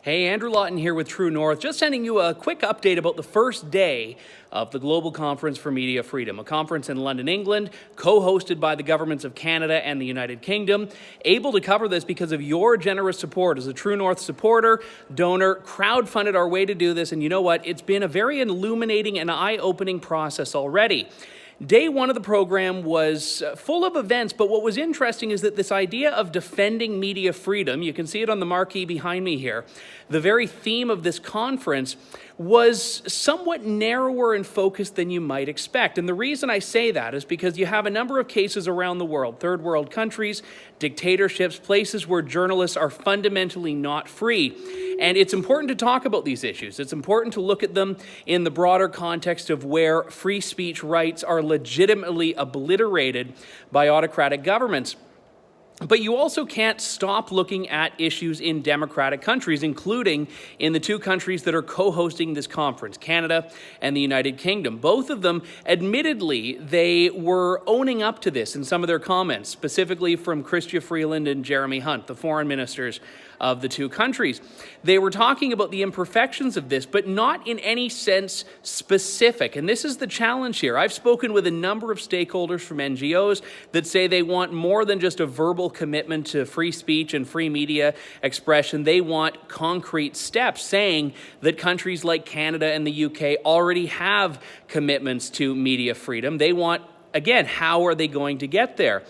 Hey, Andrew Lawton here with True North, just sending you a quick update about the first day of the Global Conference for Media Freedom, a conference in London, England, co-hosted by the governments of Canada and the United Kingdom. Able to cover this because of your generous support. As a True North supporter, donor, crowdfunded our way to do this, and you know what? It's been a very illuminating and eye-opening process already. Day one of the program was full of events, but what was interesting is that this idea of defending media freedom, you can see it on the marquee behind me here, the very theme of this conference was somewhat narrower in focus than you might expect. And the reason I say that is because you have a number of cases around the world, third world countries, dictatorships, places where journalists are fundamentally not free. And it's important to talk about these issues. It's important to look at them in the broader context of where free speech rights are legitimately obliterated by autocratic governments. But you also can't stop looking at issues in democratic countries, including in the two countries that are co-hosting this conference, Canada and the United Kingdom. Both of them, admittedly, they were owning up to this in some of their comments, specifically from Chrystia Freeland and Jeremy Hunt, the foreign ministers of the two countries. They were talking about the imperfections of this, but not in any sense specific. And this is the challenge here. I've spoken with a number of stakeholders from NGOs that say they want more than just a verbal commitment to free speech and free media expression. They want concrete steps, saying that countries like Canada and the UK already have commitments to media freedom. They want, again, how are they going to get there?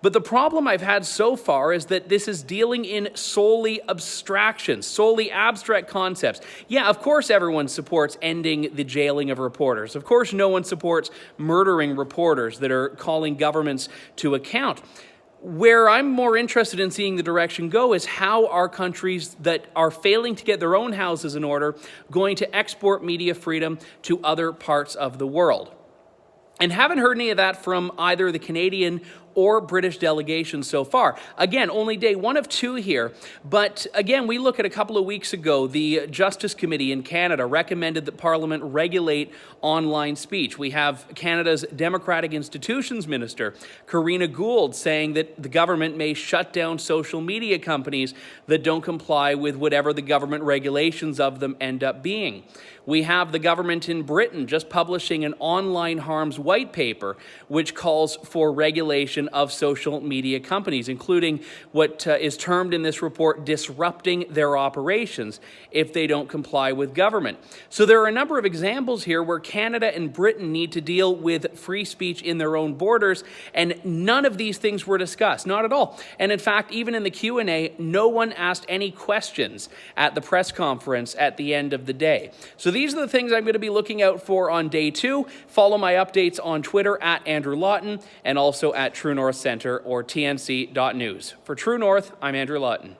But the problem I've had so far is that this is dealing in solely abstractions, solely abstract concepts. Yeah, of course everyone supports ending the jailing of reporters. Of course no one supports murdering reporters that are calling governments to account. Where I'm more interested in seeing the direction go is how are countries that are failing to get their own houses in order going to export media freedom to other parts of the world. And haven't heard any of that from either the Canadian or British delegations so far. Again, only day one of two here. But again, we look at a couple of weeks ago, the Justice Committee in Canada recommended that Parliament regulate online speech. We have Canada's Democratic Institutions Minister, Karina Gould, saying that the government may shut down social media companies that don't comply with whatever the government regulations of them end up being. We have the government in Britain just publishing an online harms white paper, which calls for regulation of social media companies, including what is termed in this report disrupting their operations if they don't comply with government. So there are a number of examples here where Canada and Britain need to deal with free speech in their own borders, and none of these things were discussed, not at all. And in fact, even in the Q&A, no one asked any questions at the press conference at the end of the day. So these are the things I'm going to be looking out for on day two. Follow my updates on Twitter at Andrew Lawton and also at True North Center or tnc.news. For True North, I'm Andrew Lawton.